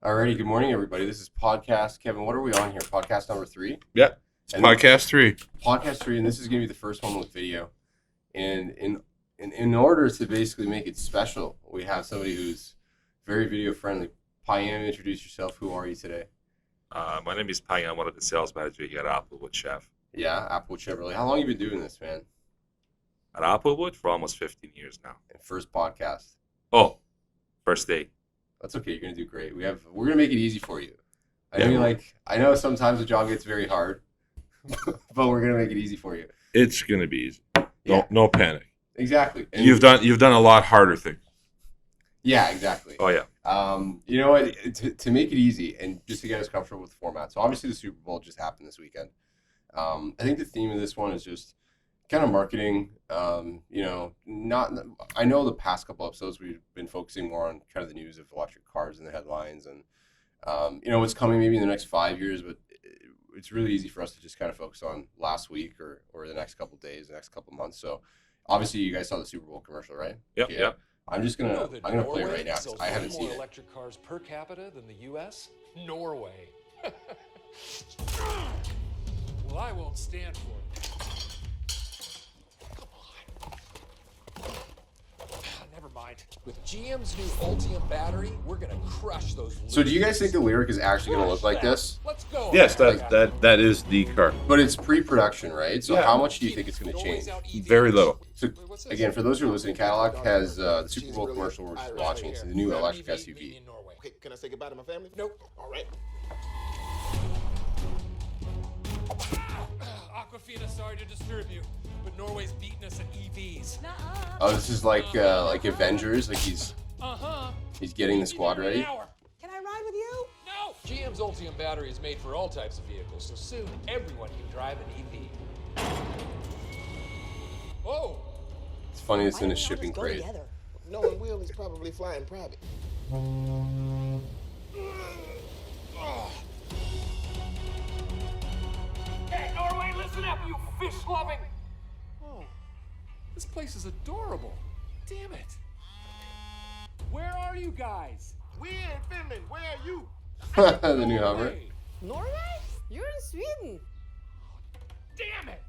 Alrighty, good morning, everybody. This is podcast. Kevin, what are we on here? Podcast number 3? Yeah, it's And podcast 3. Podcast 3, and this is going to be the first one with video. And in order to basically make it special, we have somebody who's very video friendly. Payam, introduce yourself. Who are you today? My name is Pai. I'm one of the sales managers here at Applewood, Chef. Yeah, Applewood Chevrolet. How long have you been doing this, man? At Applewood for almost 15 years now. And first podcast. Oh, first day. That's okay. You're gonna do great. We're gonna make it easy for you. I know sometimes the job gets very hard, but we're gonna make it easy for you. It's gonna be easy. Yeah. No panic. Exactly. And You've done a lot harder things. yeah, exactly. Oh, yeah. You know what? To make it easy and just to get us comfortable with the format. So obviously the Super Bowl just happened this weekend. I think the theme of this one is just kind of marketing. I know the past couple episodes we've been focusing more on kind of the news of electric cars and the headlines and what's coming maybe in the next 5 years, but it's really easy for us to just kind of focus on last week or the next couple of days, the next couple of months. So obviously you guys saw the Super Bowl commercial, right? Yep, Yeah. yep. I'm gonna play it right now because I haven't seen it. Electric cars per capita than the U.S. Norway. Well, I won't stand for it. Come on. Never mind. With GM's new Ultium battery, we're gonna crush those. So do you guys think the Lyric is actually gonna look like this? Let's go. Yes, that is the car. But it's pre-production, right? So Yeah. how much do you think it's going to change? Very little. So again, for those who are listening, Cadillac has the Super Bowl commercial we're just watching. It's the new electric SUV. Okay, can I say goodbye to my family? Nope. All right. Aquafina, sorry to disturb you, but Norway's beating us at EVs. Oh, this is like Avengers. Like he's getting the squad ready. Can I ride with you? No! GM's Ultium battery is made for all types of vehicles, so soon everyone can drive an EV. Oh! It's funny. It's in a Why don't we all shipping just go crate. together? Knowing Will is probably flying private. Hey, Norway, listen up, you fish-loving! Oh, this place is adorable. Damn it. Where are you guys? We're in Finland. Where are you? The new Hummer. Norway. Norway? You're in Sweden. Damn it!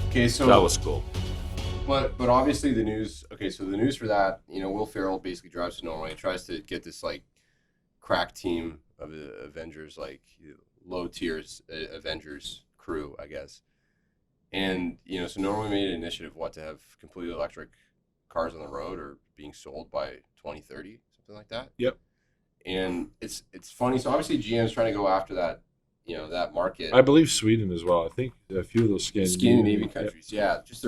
Okay, so That was cool. but obviously the news. Okay, so the news for that, Will Ferrell basically drives to Norway, tries to get this like crack team of Avengers, like low tiers Avengers crew, I guess. And so Norway made an initiative to have completely electric cars on the road or being sold by 2030, something like that. Yep. And it's funny. So obviously GM's trying to go after that, that market. I believe Sweden as well. I think a few of those Scandinavian countries, yeah. Just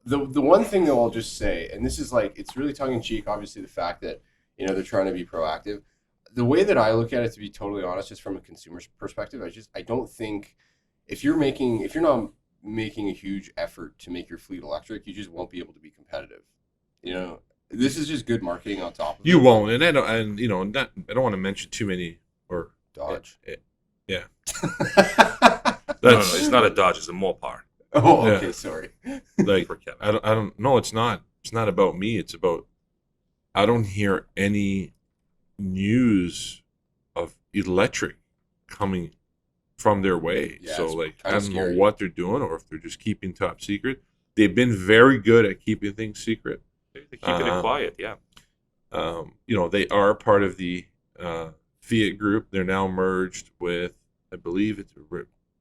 the one thing that I'll just say, and this is like it's really tongue in cheek. Obviously, the fact that they're trying to be proactive. The way that I look at it, to be totally honest, just from a consumer's perspective, I don't think if you're not making a huge effort to make your fleet electric, you just won't be able to be competitive. This is just good marketing on top of You it. won't, and I don't want to mention too many or Dodge. yeah. No, it's not a Dodge. It's a Mopar. Oh, Yeah. okay, sorry. Like For Kevin. I don't know. It's not about me. It's about I don't hear any news of electric coming from their way. Yeah, So it's like I kinda don't scary. know what they're doing or if they're just keeping top secret. They've been very good at keeping things secret. They're keeping it quiet, yeah. They are part of the Fiat group. They're now merged with, I believe it's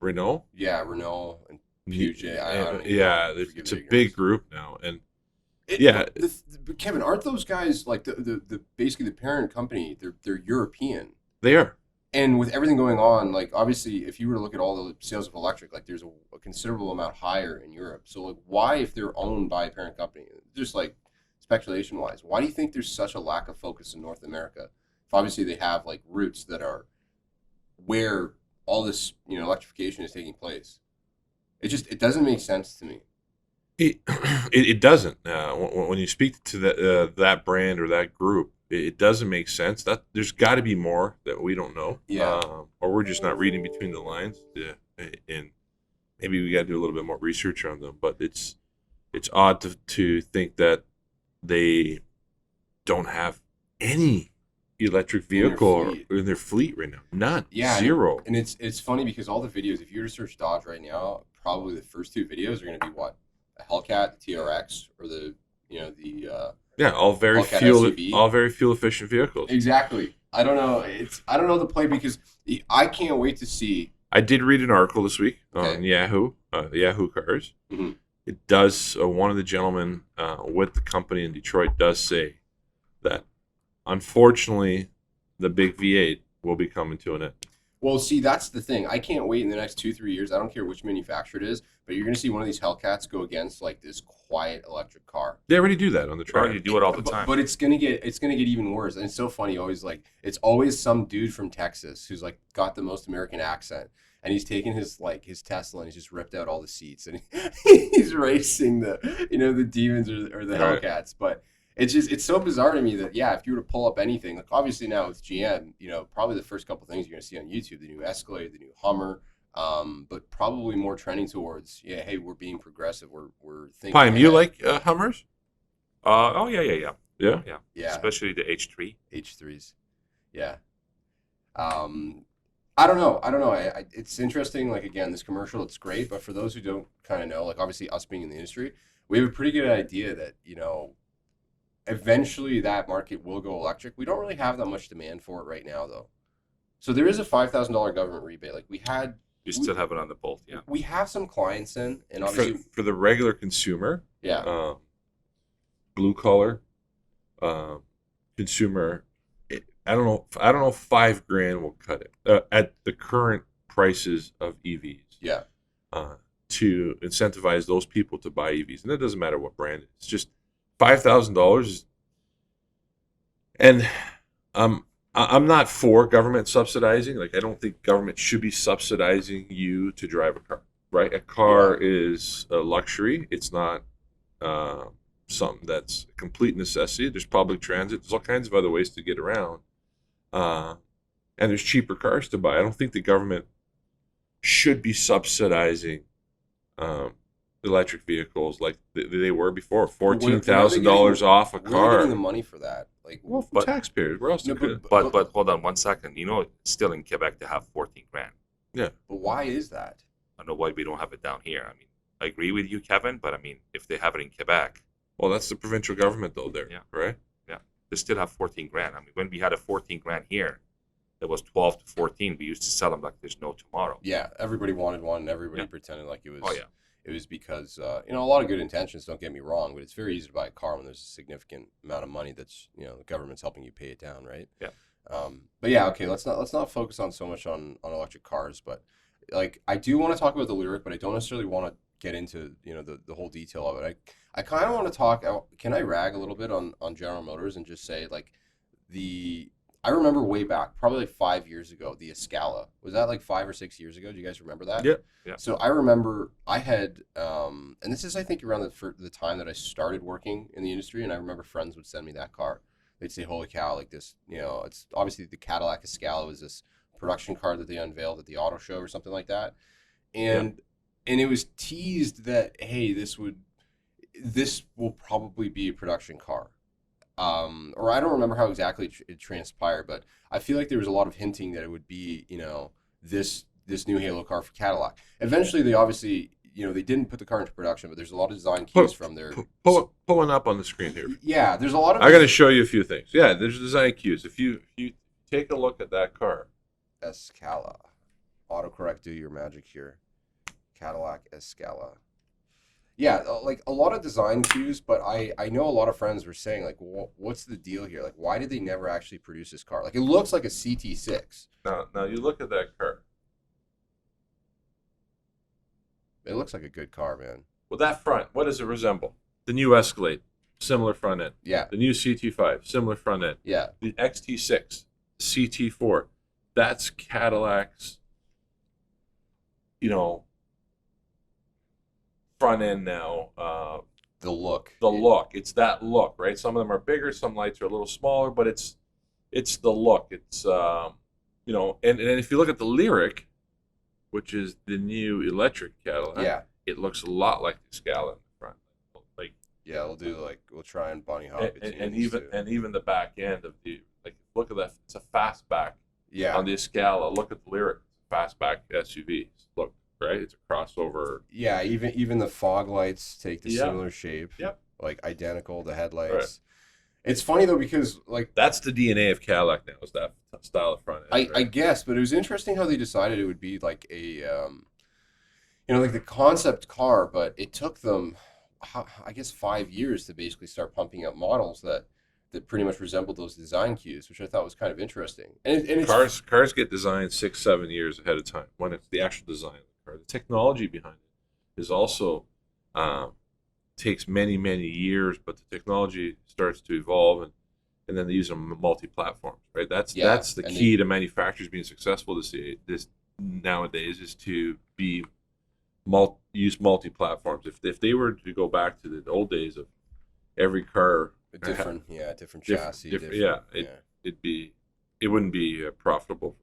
Renault. Yeah, Renault and Peugeot. I don't even Yeah, know. Forgive it's the a big ignorance. group now, and Yeah. But Kevin, aren't those guys like the basically the parent company? They're European, they are. and with everything going on, like obviously, if you were to look at all the sales of electric, like there's a considerable amount higher in Europe. So like, why, if they're owned by a parent company, just like speculation wise, why do you think there's such a lack of focus in North America? If obviously they have like roots that are where all this electrification is taking place. It doesn't make sense to me. It doesn't. When you speak to that brand or that group, it doesn't make sense. That there's got to be more that we don't know. Yeah. Or we're just not reading between the lines. Yeah. And maybe we got to do a little bit more research on them. But it's odd to think that they don't have any electric In their vehicle fleet. in their fleet right now. None. Yeah, Zero. And it's funny because all the videos, if you were to search Dodge right now, probably the first two videos are going to be what? A Hellcat, the TRX, or the Yeah, all very Hellcat SUV. all very fuel efficient vehicles. Exactly. I don't know. I don't know the play because I can't wait to see. I did read an article this week Okay. on Yahoo, the Yahoo cars. Mhm. It does. One of the gentlemen with the company in Detroit does say that, unfortunately, the big V8 will be coming to an end. Well, see, that's the thing. I can't wait in the next 2-3 years. I don't care which manufacturer it is, but you're going to see one of these Hellcats go against like this quiet electric car. They already do that on the They already track. do it all the time. But it's gonna get even worse. And it's so funny. It's always some dude from Texas who's like got the most American accent, and he's taking his Tesla and he's just ripped out all the seats and he's racing the demons or the Right. Hellcats. But it's so bizarre to me that if you were to pull up anything, like obviously now with GM, probably the first couple things you're gonna see on YouTube, the new Escalade, the new Hummer. But probably more trending towards hey, we're being progressive. We're thinking. Pime, you ahead. like Hummers? Oh yeah. Yeah. Yeah. Especially the H3. H3s. Yeah. I don't know. It's interesting. Like, again, this commercial, it's great. But for those who don't kind of know, like, obviously us being in the industry, we have a pretty good idea that, eventually that market will go electric. We don't really have that much demand for it right now, though. So there is a $5,000 government rebate. Like, You still have it on the Bolt, yeah. we have some clients in, and obviously, For the regular consumer, yeah. blue collar consumer, I don't know. $5,000 will cut it at the current prices of EVs. Yeah. To incentivize those people to buy EVs, and it doesn't matter what brand. It's just $5,000. And I'm not for government subsidizing. Like, I don't think government should be subsidizing you to drive a car. Right? A car is a luxury. It's not something that's a complete necessity. There's public transit. There's all kinds of other ways to get around. And there's cheaper cars to buy. I don't think the government should be subsidizing electric vehicles like they were before. $14,000 off a Where are they getting the car. money for that? Like, Well, from But- taxpayers. Where else? No, they could? But hold on 1 second. It's still in Quebec to have 14 grand. but why is that? I don't know why we don't have it down here. I mean, I agree with you, Kevin, but I mean, if they have it in Quebec, Well, that's the provincial government, though. There, Yeah. right? they still have 14 grand. I mean, when we had a 14 grand here, that was 12 to 14. We used to sell them like there's no tomorrow. Yeah, everybody wanted one, and everybody Yeah. pretended like it was. Oh, yeah. It was because a lot of good intentions. Don't get me wrong, but it's very easy to buy a car when there's a significant amount of money that's the government's helping you pay it down, right? Yeah. But yeah, okay. Let's not focus on so much on electric cars, but like I do want to talk about the Lyric, but I don't necessarily want to get into the whole detail of it. I kind of want to talk. Can I rag a little bit on General Motors and just say like I remember way back, probably like 5 years ago, the Escala. Was that like 5 or 6 years ago? Do you guys remember that? Yeah. Yeah. So I remember I had, and this is I think around the time that I started working in the industry, and I remember friends would send me that car. They'd say, "Holy cow!" Like this, it's obviously the Cadillac Escala was this production car that they unveiled at the auto show or something like that, and it was teased that hey, this will probably be a production car. Or I don't remember how exactly it transpired, but I feel like there was a lot of hinting that it would be, this new Halo car for Cadillac. Eventually, they obviously, they didn't put the car into production, but there's a lot of design cues from their. Pulling up on the screen here. Yeah, there's a lot of. I got to show you a few things. Yeah, there's design cues. If you take a look at that car, Escala. Autocorrect, do your magic here. Cadillac Escala. Yeah, like a lot of design cues, but I know a lot of friends were saying like, what's the deal here? Like, why did they never actually produce this car? Like, it looks like a CT6. now you look at that car. It looks like a good car, man. Well, that front, what does it resemble? The new Escalade, similar front end. Yeah, The new CT5, similar front end. yeah, The XT6, CT4, that's Cadillac's, front end now. the look. The look, it's that look, right? Some of them are bigger, some lights are a little smaller, but it's the look. It's and if you look at the Lyric, which is the new electric Cadillac, Yeah, it looks a lot like the Scala in the front. Like yeah. We'll try and bunny hop and even the back end of the Look at that. It's a fastback. Yeah. On the Escala, look at the Lyric. Fastback SUV. Look, right? It's a crossover. Yeah, even the fog lights take the Yeah. similar shape. Yep. Like identical, the headlights. Right. It's funny though because like That's the DNA of Cadillac now, is that style of front end. I right? guess, but it was interesting how they decided it would be like a like the concept car, but it took them I guess 5 years to basically start pumping out models that pretty much resembled those design cues, which I thought was kind of interesting. And it's Cars get designed 6-7 years ahead of time when it's the actual design of the car. The technology behind it is also takes many years, but the technology starts to evolve, and then they use them multi-platforms, right? That's the and key to manufacturers being successful this nowadays, is to be use multi-platforms. If they were to go back to the old days of every car different chassis. it wouldn't be profitable.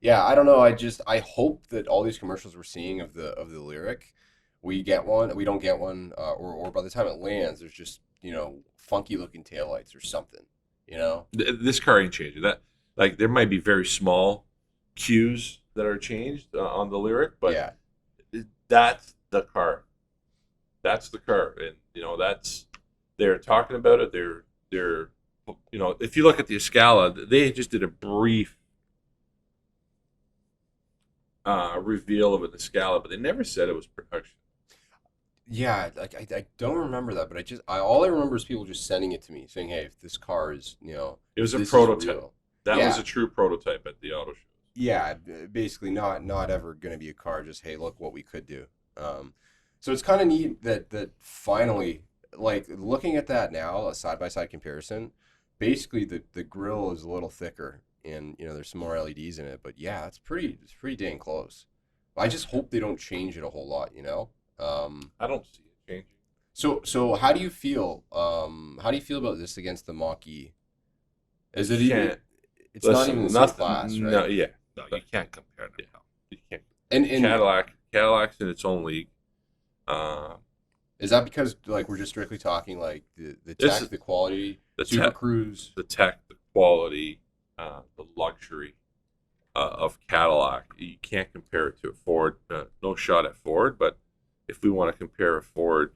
Yeah, I don't know. I hope that all these commercials we're seeing of the Lyric, we get one, we don't get one, or by the time it lands, there's just funky looking taillights or something. This car ain't changing. That, like, there might be very small cues that are changed on the Lyric, but yeah, that's the car. That's the car, and that's they're talking about it. They're if you look at the Escala, they just did a brief reveal of an Escala, but they never said it was production. yeah. Like I don't remember that, but all I remember is people just sending it to me saying, "Hey, if this car is It was a this is prototype. real." That Yeah. was a true prototype at the auto show. Yeah, basically not ever going to be a car. Just hey, look what we could do. So it's kind of neat that finally, like looking at that now, a side by side comparison. Basically, the grill is a little thicker, and there's some more LEDs in it. But yeah, it's pretty dang close. I just hope they don't change it a whole lot. I don't see it changing. So how do you feel? How do you feel about this against the Mach-E? Is it even? Can't- It's not even the same nothing- class, right? No, yeah, No, you can't compare them. No. you can't. And Cadillac's in its own league. is that because like we're just strictly talking like the This tech, is- the quality, the Super tech- Cruise? The tech, the quality, the luxury of Cadillac. You can't compare it to a Ford. No shot at Ford, but if we want to compare a Ford,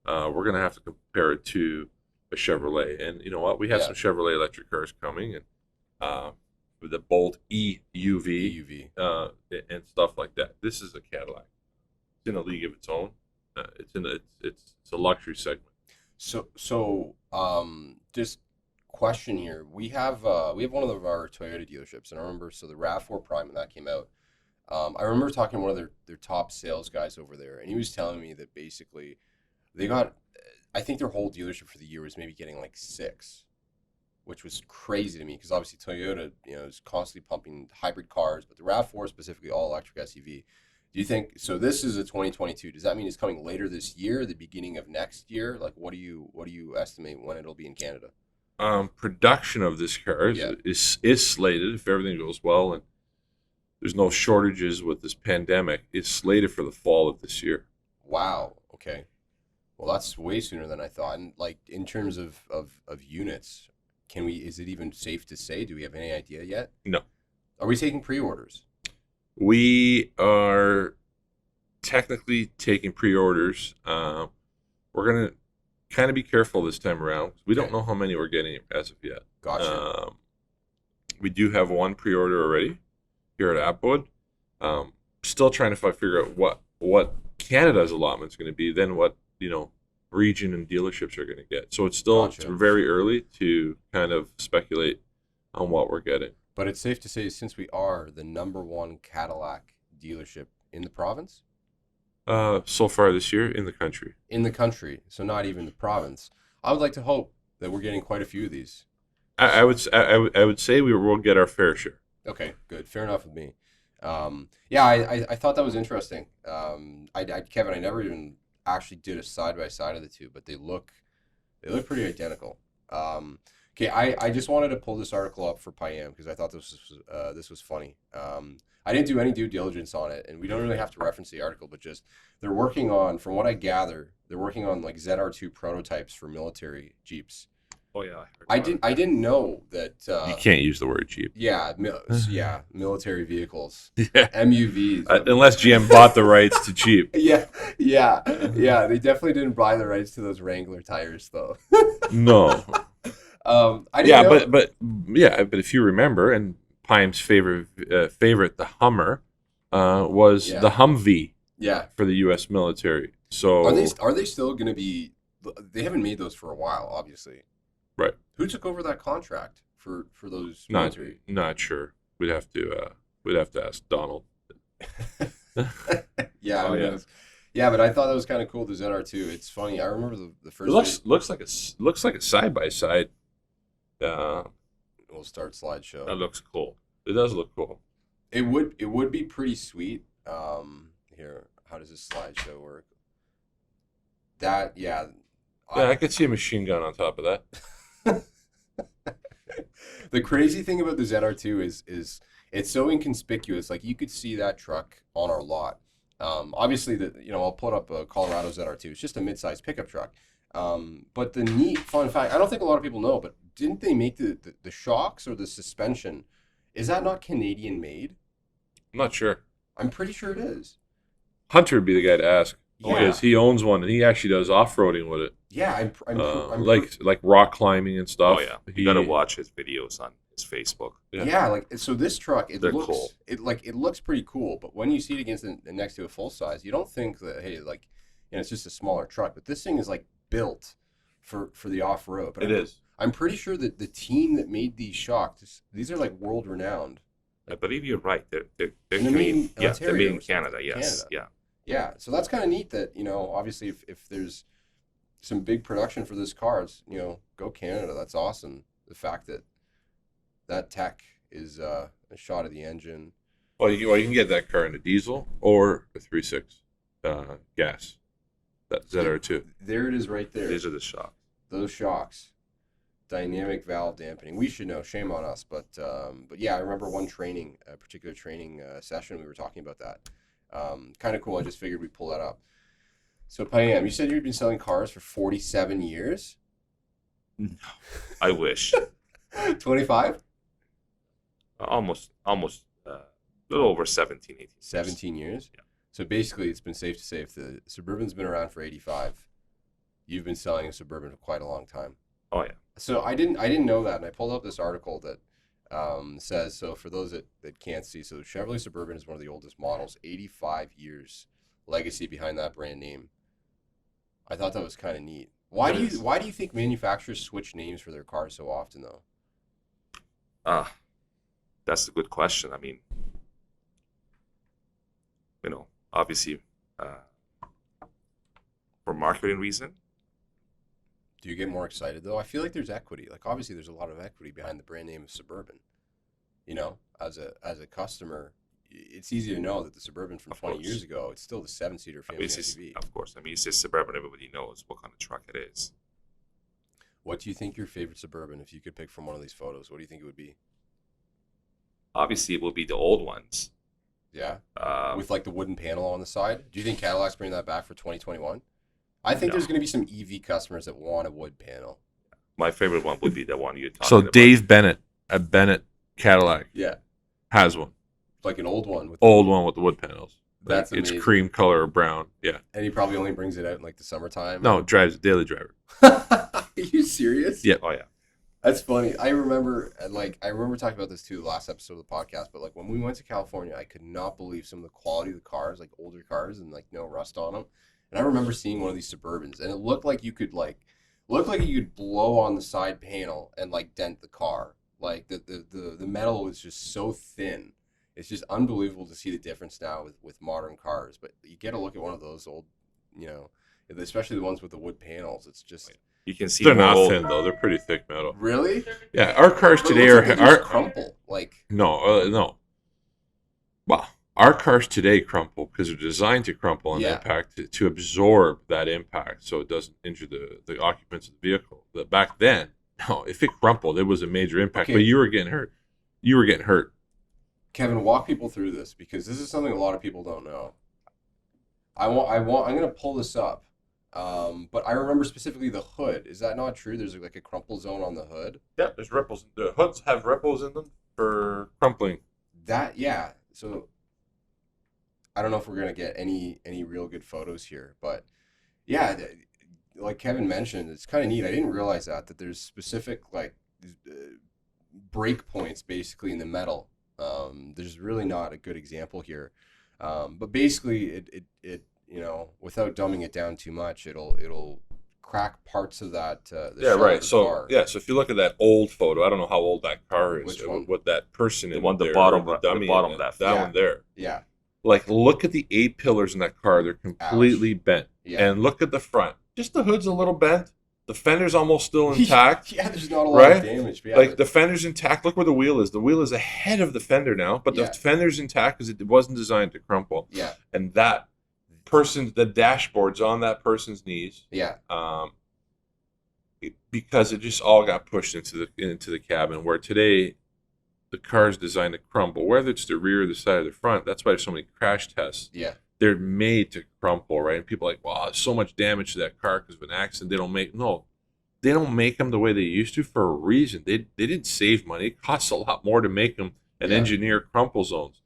we're going to have to compare it to a Chevrolet. And you know what? We have Yeah. some Chevrolet electric cars coming, and with the Bolt EUV EUV. and stuff like that. This is a Cadillac. It's in a league of its own. It's a luxury segment. So just question here. We have one of our Toyota dealerships, and I remember the RAV4 Prime when that came out. I remember talking to one of their top sales guys over there, and he was telling me that basically they got, I think their whole dealership for the year was maybe getting like 6, which was crazy to me because obviously Toyota, is constantly pumping hybrid cars, but the RAV4 specifically all electric SUV. Do you think so? This is a 2022. Does that mean it's coming later this year, the beginning of next year? Like, what do you estimate when it'll be in Canada? Production of this car is slated, if everything goes well and there's no shortages with this pandemic, it's slated for the fall of this year. Wow. Okay. Well, that's way sooner than I thought. And like in terms of units, is it even safe to say? Do we have any idea yet? No. Are we taking pre-orders? We are technically taking pre-orders. We're going to kind of be careful this time around. We don't know how many we're getting as of yet. Gotcha. We do have one pre-order already here at Applewood. Still trying to figure out what Canada's allotment is going to be, then what region and dealerships are going to get. So it's Gotcha. very early to kind of speculate on what we're getting. But it's safe to say, since we are the #1 Cadillac dealership in the province, So far this year in the country. so not even the province, I would like to hope that we're getting quite a few of these. I would say we will get our fair share. Okay, good. Fair enough with me. Yeah, I thought that was interesting. Kevin, I never even actually did a side by side of the two, but they look pretty identical. Okay, I just wanted to pull this article up for Payam because I thought this was funny. I didn't do any due diligence on it, and we don't really have to reference the article, but just they're working on, from what I gather, they're working on like ZR2 prototypes for military Jeeps. Oh yeah, I didn't know that. You can't use the word cheap. Yeah, military vehicles, Yeah. MUVs. Unless GM bought the rights to cheap. Yeah. They definitely didn't buy the rights to those Wrangler tires, though. No. I didn't know. But if you remember, and Pime's favorite, the Hummer, was the Humvee Yeah. for the U.S. military. So Are they still going to be? They haven't made those for a while, obviously. Right. Who took over that contract for those not military? sure. We'd have to ask Donald. Yeah, Oh, yeah. Yeah, but I thought that was kind of cool. The ZR2. It's funny. I remember the first. It looks like a side by side. We'll start slideshow. That looks cool. It does look cool. It would be pretty sweet. Here, how does this slideshow work? That I could see a machine gun on top of that. The crazy thing about the ZR2 is it's so inconspicuous. Like you could see that truck on our lot. Obviously, I'll put up a Colorado ZR2. It's just a mid-sized pickup truck. But the neat fun fact, I don't think a lot of people know, but didn't they make the shocks or the suspension? Is that not Canadian made? I'm not sure. I'm pretty sure it is. Hunter would be the guy to ask Yeah. because he owns one and he actually does off-roading with it, Yeah, I'm like rock climbing and stuff. Oh yeah, you gotta watch his videos on his Facebook. Yeah, like so this truck They're looks cool. it looks pretty cool, but when you see it against next to a full size, you don't think that it's just a smaller truck, but this thing is like built for the off road. But It is. I'm pretty sure that the team that made these shocks, these are like world renowned. I believe you're right. They're And Canadian. made in Yeah, they're Ontario made or in something. Canada. Yes. Canada. Yeah. Yeah, so that's kind of neat that obviously if there's some big production for this car, it's, go Canada. That's awesome. The fact that tech is a shot of the engine. Well, you can get that car in a diesel or a 3.6 gas. That ZR2. There it is right there. These are the shocks. Those shocks, dynamic valve dampening. We should know. Shame on us, but yeah, I remember one particular training session. We were talking about that. Kind of cool. I just figured we'd pull that up. So, Payam, you said you've been selling cars for 47 years. No, I wish. 25? almost a little over 17, 18. 17 years. Yeah. So basically, it's been safe to say if the Suburban's been around for 85, you've been selling a Suburban for quite a long time. Oh yeah. So I didn't know that, and I pulled up this article that says, so for those that can't see, so the Chevrolet Suburban is one of the oldest models, 85 years legacy behind that brand name. I thought that was kind of neat. Why do you think manufacturers switch names for their cars so often, though? That's a good question. I mean, obviously, for marketing reason. Do you get more excited, though? I feel like there's equity. Like, obviously, there's a lot of equity behind the brand name of Suburban. As a customer, it's easy to know that the Suburban from 20 years ago, it's still the 7-seater family SUV. Of course. I mean, it's just Suburban. Everybody knows what kind of truck it is. What do you think your favorite Suburban, if you could pick from one of these photos, what do you think it would be? Obviously, it will be the old ones. Yeah? With, like, the wooden panel on the side? Do you think Cadillac's bringing that back for 2021? I think there's going to be some EV customers that want a wood panel. My favorite one would be the one you're talking So about. Dave Bennett at Bennett Cadillac Yeah. has one. Like an old one. Old one with the wood panels. That's It's amazing. cream color or brown. Yeah. And he probably only brings it out in, like, the summertime. No, drives daily driver. Are you serious? Yeah. Oh yeah. That's funny. I remember talking about this too last episode of the podcast, but like when we went to California, I could not believe some of the quality of the cars, like older cars and like no rust on them. And I remember seeing one of these Suburbans, and it looked like you could blow on the side panel and like dent the car. Like the metal was just so thin. It's just unbelievable to see the difference now with modern cars. But you get a look at one of those old, especially the ones with the wood panels. It's just You can see They're more not old- thin though. They're pretty thick metal. really. Yeah, our cars But it today looks like they are just crumple. Like no. Well, our cars today crumple because they're designed to crumple and Yeah. impact to absorb that impact, so it doesn't injure the occupants of the vehicle. But back then, no, if it crumpled, it was a major impact. Okay. But you were getting hurt. You were getting hurt. Kevin, walk people through this because this is something a lot of people don't know. I'm going to pull this up. But I remember specifically the hood. Is that not true? There's like a crumple zone on the hood. Yeah, there's ripples. The hoods have ripples in them for crumpling. Yeah. So I don't know if we're gonna get any real good photos here, but yeah, like Kevin mentioned, it's kind of neat. I didn't realize that there's specific like break points basically in the metal. There's really not a good example here, but basically it without dumbing it down too much, it'll crack parts of that. The Yeah, shell of right. the So car. yeah, so if you look at that old photo, I don't know how old that car is. Which one? What that person The in one, the there, bottom, or the dummy bottom in left. that Yeah. one there. Yeah, Like, look at the A-pillars in that car. They're completely bent. Yeah. And look at the front. Just the hood's a little bent. The fender's almost still intact. yeah. There's not a lot Right? of damage. But yeah, Like, the fender's intact. Look where the wheel is. The wheel is ahead of the fender now, but Yeah. the fender's intact because it wasn't designed to crumple. yeah, And that person, the dashboard's on that person's knees. yeah, Because it just all got pushed into the cabin. Where today, the car is designed to crumple, whether it's the rear or the side or the front. That's why there's so many crash tests. yeah. They're made to crumple, right? And people are like, wow, there's so much damage to that car because of an accident. They don't make them the way they used to for a reason. They didn't save money. It costs a lot more to make them and Yeah. engineer crumple zones.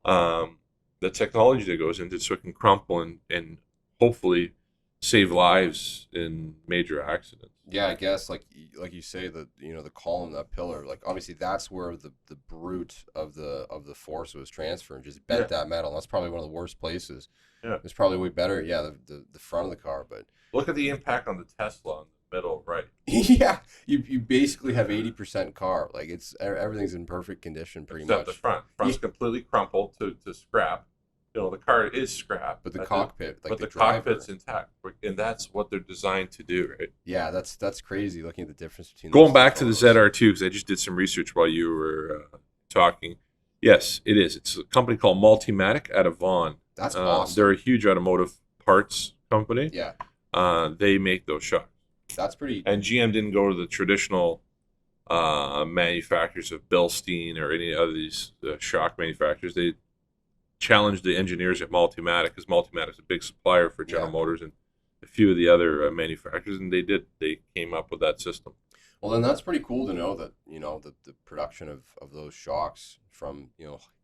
The technology that goes into it so it can crumple and hopefully save lives in major accidents. Yeah, I guess like you say the column, that pillar, like obviously that's where the brute of the force was transferred, just bent that metal. That's probably one of the worst places. Yeah. It's probably way better. Yeah, the front of the car, but Look at the impact on the Tesla in the middle, right? yeah, you basically have 80% car. Like everything's in perfect condition pretty Except much. the front. Front's completely crumpled to scrap. The car is scrap. But the That's cockpit, it. like the the driver. cockpit's intact, and that's what they're designed to do, right? Yeah, that's crazy. Looking at the difference between Going those back two to the photos. ZR2, because I just did some research while you were talking. Yes, it is. It's a company called Multimatic out of Vaughan. That's awesome. They're a huge automotive parts company. Yeah, They make those shocks. that's pretty. And GM didn't go to the traditional manufacturers of Bilstein or any other of these shock manufacturers. They challenged the engineers at Multimatic, because Multimatic is a big supplier for General Yeah. Motors and a few of the other manufacturers, and they came up with that system. Well, then that's pretty cool to know that the production of those shocks from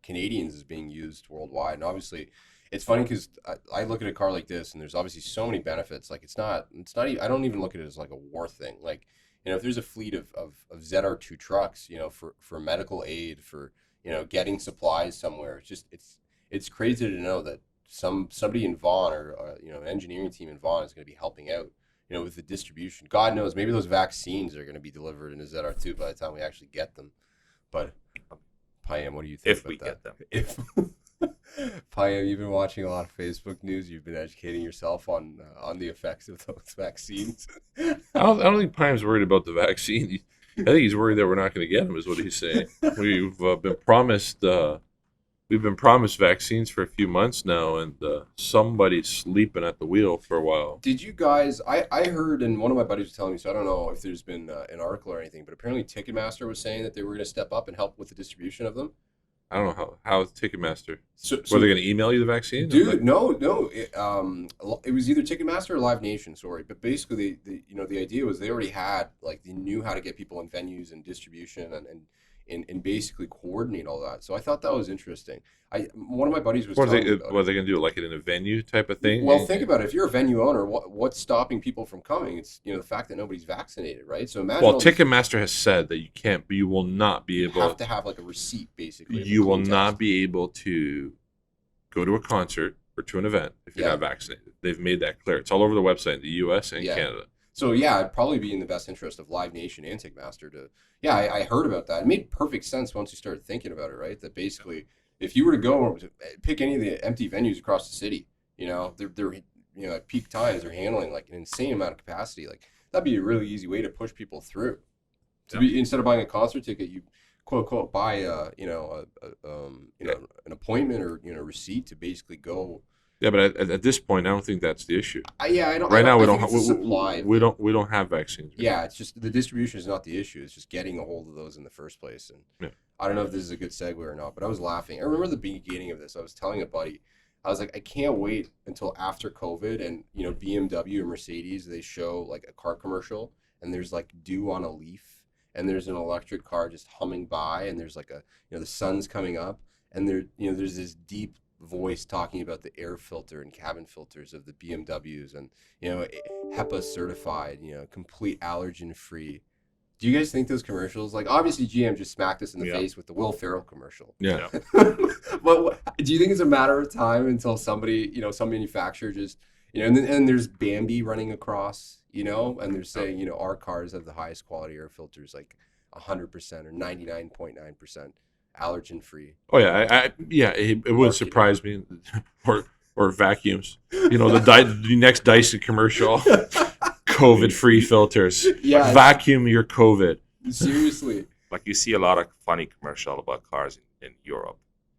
Canadians is being used worldwide. And obviously, it's funny because I look at a car like this, and there's obviously so many benefits. Like it's not even, I don't even look at it as like a war thing. Like if there's a fleet of ZR2 trucks, for medical aid, for getting supplies somewhere, it's crazy to know that somebody in Vaughan or an engineering team in Vaughan is going to be helping out with the distribution. God knows, maybe those vaccines are going to be delivered in a ZR2 by the time we actually get them. But Payam, what do you think If about we that? get them. If Payam, you've been watching a lot of Facebook news. You've been educating yourself on the effects of those vaccines. I don't think Pime's worried about the vaccine. I think he's worried that we're not going to get them, is what he's saying. We've been promised vaccines for a few months now, and somebody's sleeping at the wheel for a while. Did you guys? I heard, and one of my buddies was telling me. So I don't know if there's been an article or anything, but apparently Ticketmaster was saying that they were going to step up and help with the distribution of them. I don't know how Ticketmaster. So Were they going to email you the vaccine? Dude, no. It was either Ticketmaster or Live Nation. Sorry, but basically, the idea was they already had, like, they knew how to get people in venues and distribution and basically coordinate all that. So I thought that was interesting. One of my buddies was What are telling they me about what are it. they going to do? Like in a venue type of thing? Well, think about it. If you're a venue owner, what's stopping people from coming? It's the fact that nobody's vaccinated, right? So imagine. Well, all these- Ticketmaster has said that you can't, but you will not be you able. have to have like a receipt, basically. of a You will clean not test. be able to go to a concert or to an event if you're Yeah. not vaccinated. They've made that clear. It's all over the website in the U.S. and Yeah. Canada. So yeah, it'd probably be in the best interest of Live Nation and Ticketmaster to. Yeah, I heard about that. It made perfect sense once you started thinking about it, right? That basically, if you were to go pick any of the empty venues across the city, they're at peak times they're handling like an insane amount of capacity. Like that'd be a really easy way to push people through. Instead of buying a concert ticket, you quote unquote buy an appointment or receipt to basically go. Yeah, but at this point, I don't think that's the issue. I don't. Right now, we I don't. think it's the supply. We don't have vaccines. Yeah, it's just the distribution is not the issue. It's just getting a hold of those in the first place. And Yeah. I don't know if this is a good segue or not, but I was laughing. I remember the beginning of this. I was telling a buddy, I was like, I can't wait until after COVID and, you know, BMW or Mercedes, they show like a car commercial and there's like dew on a leaf and there's an electric car just humming by and there's like a, you know, the sun's coming up and there, you know, there's this deep voice talking about the air filter and cabin filters of the BMWs and, you know, HEPA certified, you know, complete allergen free. Do you guys think those commercials, like obviously GM just smacked us in the face with the Will Ferrell commercial. Yeah. But do you think it's a matter of time until somebody, you know, some manufacturer just, you know, and there's Bambi running across, you know, and they're saying, you know, our cars have the highest quality air filters, like 100% or 99.9% allergen free. Oh yeah, it would surprise me, or vacuums. You know, the next Dyson commercial, COVID free filters. Yeah, vacuum your COVID. Seriously. Like you see a lot of funny commercial about cars in Europe.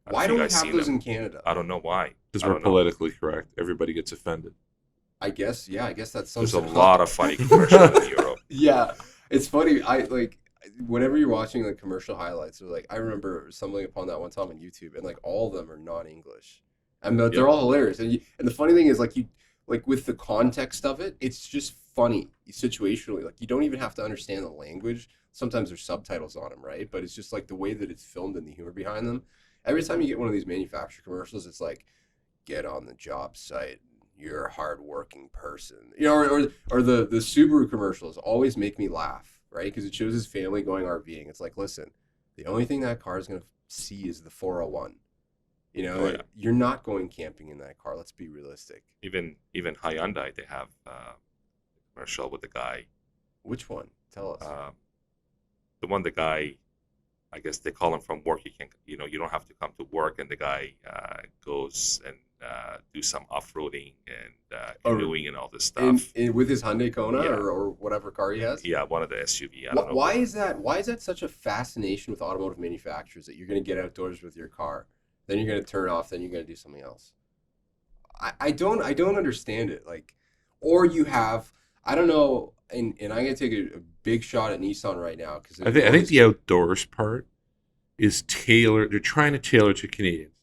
Why don't we have those in Canada? I don't know why. Because we're politically correct. Everybody gets offended. I guess that's there's a lot of funny commercials in Europe. Yeah, it's funny. I like whenever you're watching like commercial highlights, or like I remember stumbling upon that one time on YouTube, and like all of them are non-English, and they're all hilarious. And the funny thing is, like you, like with the context of it, it's just funny situationally. Like you don't even have to understand the language. Sometimes there's subtitles on them, right? But it's just like the way that it's filmed and the humor behind them. Every time you get one of these manufacturer commercials, it's like, get on the job site. You're a hardworking person, you know, or the Subaru commercials always make me laugh, right? Because it shows his family going RVing. It's like, listen, the only thing that car is going to see is the 401. You know, you're not going camping in that car. Let's be realistic. Even Hyundai, they have a commercial with the guy. Which one? Tell us. The guy, I guess they call him from work. You don't have to come to work, and the guy goes and do some off-roading and canoeing and all this stuff. With his Hyundai Kona or whatever car he has? Yeah, one of the SUV. I don't know. Why is that such a fascination with automotive manufacturers that you're going to get outdoors with your car, then you're going to turn off, then you're going to do something else? I don't understand it. Like, or you have, I don't know, and I'm going to take a big shot at Nissan right now. Because I think the outdoors part is tailored. They're trying to tailor to Canadians.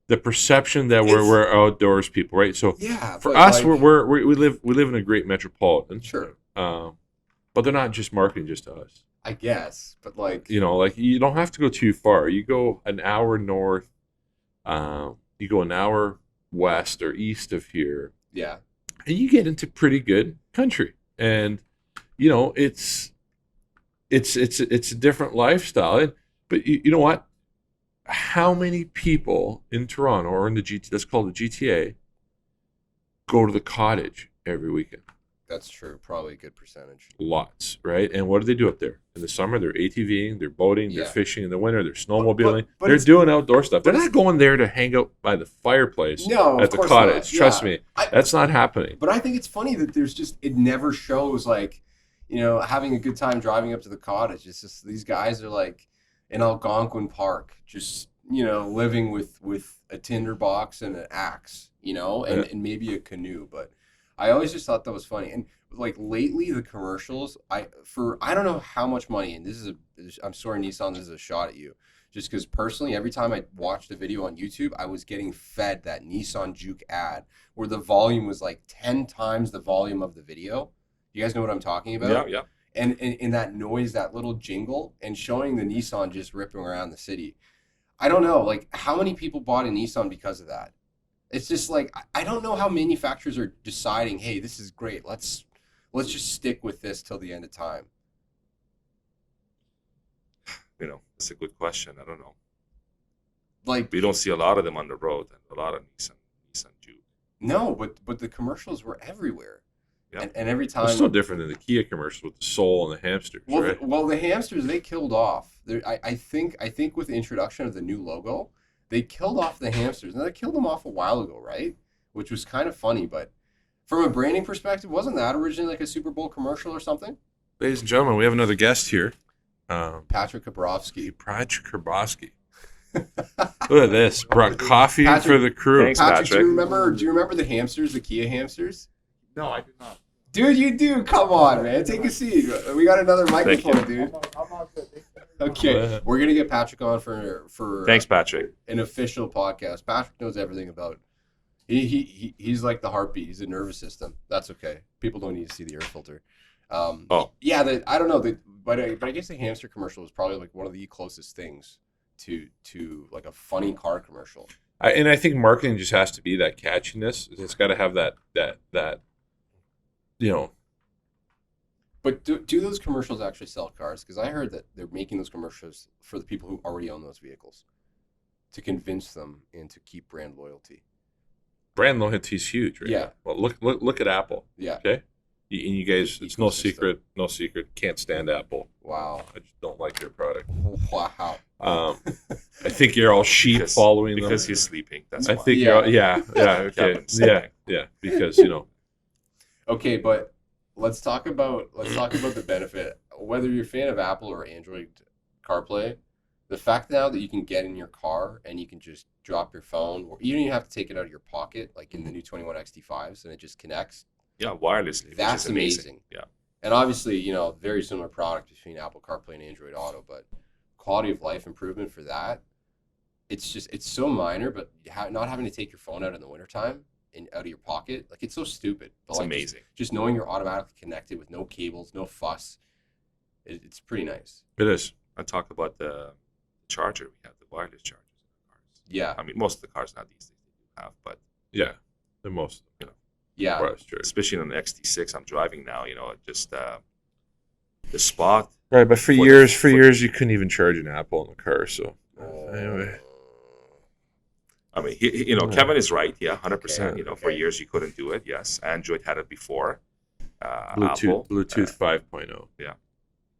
The perception that we're outdoors people, right? So yeah, for us, like, we live in a great metropolitan. Sure. But they're not just marketing just to us. I guess, but like, you know, like you don't have to go too far. You go an hour north, you go an hour west or east of here. Yeah. And you get into pretty good country, and you know it's a different lifestyle. But you know what? How many people in Toronto or in the let's call it the GTA, go to the cottage every weekend? That's true. Probably a good percentage. Lots, right? And what do they do up there? In the summer, they're ATVing, they're boating, they're fishing. In the winter, they're snowmobiling. But they're doing outdoor stuff. They're not going there to hang out by the fireplace at the cottage. Trust me, that's not happening. But I think it's funny that it never shows like, you know, having a good time driving up to the cottage. It's just these guys are like in Algonquin Park, just, you know, living with a tinderbox and an axe, you know, and maybe a canoe. But I always just thought that was funny. And like lately the commercials, I don't know how much money, and I'm sorry Nissan, this is a shot at you, just because personally every time I watched a video on YouTube, I was getting fed that Nissan Juke ad where the volume was like 10 times the volume of the video. You guys know what I'm talking about? Yeah. And that noise, that little jingle, and showing the Nissan just ripping around the city. I don't know, like how many people bought a Nissan because of that? It's just like, I don't know how manufacturers are deciding, hey, this is great. Let's just stick with this till the end of time. You know, that's a good question. I don't know. Like, we don't see a lot of them on the road, and a lot of Nissan Juke. No, but the commercials were everywhere. Yeah. And every time it's no different than the Kia commercial with the soul and the hamsters, right? Well, the hamsters, they killed off. I think with the introduction of the new logo, they killed off the hamsters, and they killed them off a while ago, right? Which was kind of funny, but from a branding perspective, wasn't that originally like a Super Bowl commercial or something? Ladies and gentlemen, we have another guest here. Patrick Kabrowski. Patrick Kabrowski. Look at this. Brought coffee for the crew. Thanks, Patrick, Patrick. Do you remember the hamsters, the Kia hamsters? No, I do not. Dude, you do. Come on, man. Take a seat. We got another microphone, dude. Okay, we're gonna get Patrick on for Thanks, Patrick. an official podcast. Patrick knows everything about He's like the heartbeat. He's the nervous system. That's okay. People don't need to see the air filter. Oh. Yeah. I don't know. But I guess the hamster commercial was probably like one of the closest things to like a funny car commercial. And I think marketing just has to be that catchiness. It's got to have that you know. But do those commercials actually sell cars? Because I heard that they're making those commercials for the people who already own those vehicles to convince them and to keep brand loyalty. Brand loyalty is huge, right? Yeah. Well, look at Apple. Yeah. Okay. And you guys, it's no Ecosystem. secret. Can't stand Apple. Wow. I just don't like their product. Wow. I think you're all sheep following them. because he's sleeping. That's I why. think you're all, yeah, okay, Kevin's sleeping. yeah, because you know. Okay, but let's talk about the benefit. Whether you're a fan of Apple or Android CarPlay, the fact now that you can get in your car and you can just drop your phone, or you don't even have to take it out of your pocket, like in the new 21 XT5s, and it just connects. Yeah, wirelessly. Which That's is amazing. amazing. Yeah. And obviously, very similar product between Apple CarPlay and Android Auto, but quality of life improvement for that, it's so minor, but not having to take your phone out in the wintertime and out of your pocket, like it's so stupid. But It's like, amazing. Just knowing you're automatically connected with no cables, no fuss, it's pretty nice. It is. I talk about the charger. We have the wireless chargers in the cars. Yeah. I mean, most of the cars now these days do have, but Yeah, the most. Yeah. Right, sure. especially on the XT6 I'm driving now, just the spot. Right, but for For the- years for- you couldn't even charge an Apple in the car. So anyway, I mean, Kevin is right. Yeah, 100%. Okay, For okay. years you couldn't do it. Yes, Android had it before. Bluetooth Apple. Bluetooth 5.0. yeah.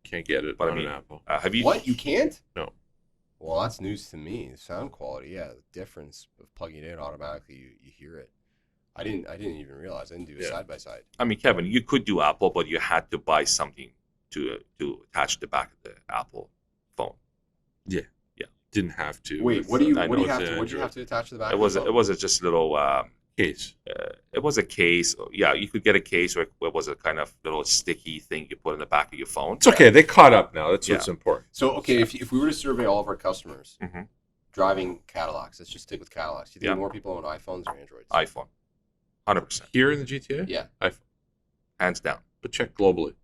Can't get it But I on mean, an Apple. Have you? What? You can't? No. Well, that's news to me. The sound quality, yeah, the difference of plugging it in automatically, you hear it. I didn't even realize. I didn't do a Yeah. side by side. I mean, Kevin, you could do Apple, but you had to buy something to attach the back of the Apple phone. Didn't have to. Wait, with, what do you I what do you know have it's to an what do you have Android to attach to the back? It was just a little. case? It was a case. Yeah, you could get a case, or it was a kind of little sticky thing you put in the back of your phone. It's okay. They caught up now. That's Yeah. what's important. So okay, if we were to survey all of our customers Mhm. driving Cadillacs, let's just stick with Cadillacs. Do you think Yeah. more people own iPhones or Androids? iPhone, 100%, Here in the GTA, Yeah, hands down. but check globally.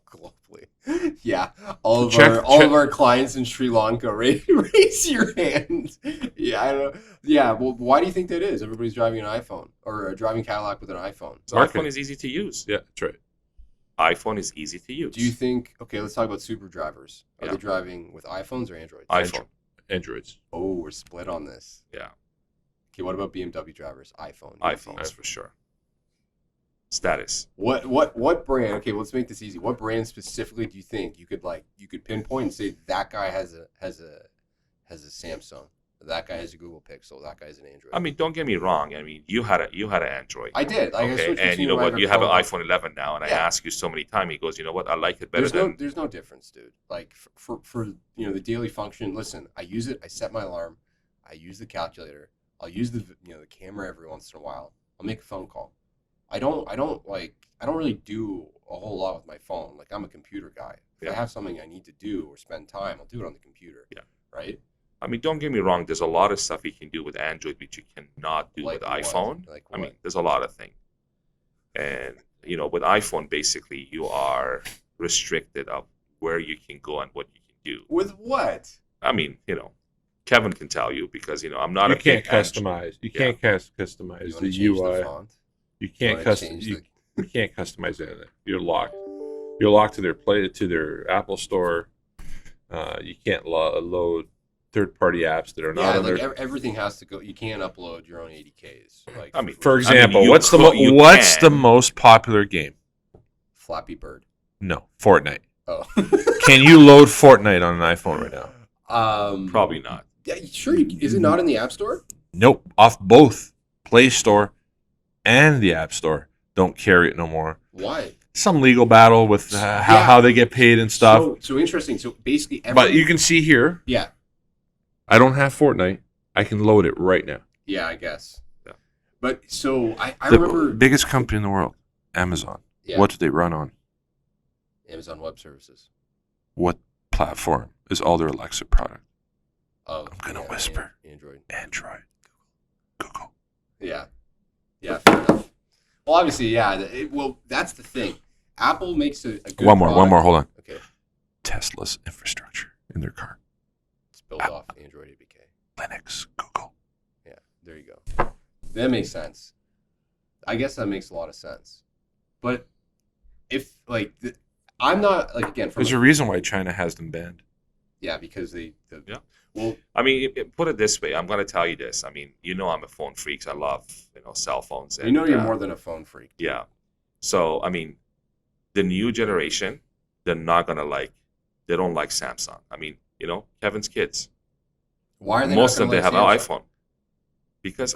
globally. Yeah, all of Check- our clients in Sri Lanka, raise your hand. Yeah, I don't know. Yeah, well, why do you think that is? Everybody's driving an iPhone or driving Cadillac with an iPhone. So Marketing. iPhone is easy to use. Yeah, that's right. iPhone is easy to use. Do you think? Okay, let's talk about super drivers. Are Yeah. they driving with iPhones or Androids? iPhone? Androids. Oh, we're split on this. Yeah, Okay, what about BMW drivers? iPhone. iPhones for sure. Status. What brand? Okay, let's make this easy. What brand specifically do you think you could pinpoint and say that guy has a Samsung, that guy has a Google Pixel, that guy has an Android? I mean, don't get me wrong. I mean, you had an Android. I did. I Okay, switched and between you know what? whatever You have an phone. iPhone 11 now, and I Yeah. ask you so many times. He goes, you know what? I like it better There's no difference, dude. Like for the daily function. Listen, I use it. I set my alarm. I use the calculator. I'll use the camera every once in a while. I'll make a phone call. I don't really do a whole lot with my phone. Like, I'm a computer guy. If I Yeah. have something I need to do or spend time, I'll do it on the computer. Yeah. Right? I mean, don't get me wrong. There's a lot of stuff you can do with Android which you cannot do Like with what? iPhone. Like I mean, what? there's a lot of things. And with iPhone, basically, you are restricted of where you can go and what you can do. With what? I mean, Kevin can tell you because I'm not You a can't big Android- customize. You Yeah. can't You customize want the to change UI. the font? You can't wanna custom. change You can't customize anything. You're locked. You're locked to their Apple Store. You can't load third-party apps that are not Yeah, on like their. everything has to go. You can't upload your own ADKs. Like, I mean, For example, you what's could- you what's the can. most popular game? Flappy Bird. No, Fortnite. Oh. Can you load Fortnite on an iPhone right now? Probably not. Yeah, sure. Is it not in the App Store? Nope. Off both Play Store and the App Store. Don't carry it no more. Why? Some legal battle with how they get paid and stuff. So interesting. So basically, But you can see here, Yeah. I don't have Fortnite. I can load it right now. Yeah, I guess. Yeah. But so I The remember biggest company in the world, Amazon. Yeah. What do they run on? Amazon Web Services. What platform is all their Alexa product? Oh, I'm gonna whisper. Android. Android. Google. Yeah. Yeah, fair enough. Well, obviously, yeah. That's the thing. Apple makes a good One more. Hold on. Okay. Tesla's infrastructure in their car. It's built off Android APK. Linux, Google. Yeah, there you go. That makes sense. I guess that makes a lot of sense. But if, like, I'm not, like, again, from There's a reason why China has them banned. yeah, because Yeah. Well, I mean, put it this way. I'm going to tell you this. I mean, I'm a phone freak. So I love, cell phones. And, you're more than a phone freak. Yeah. So, I mean, the new generation, they're not going to they don't like Samsung. I mean, Kevin's kids. Why are they Most not of them, they have gonna an like Samsung? iPhone. Because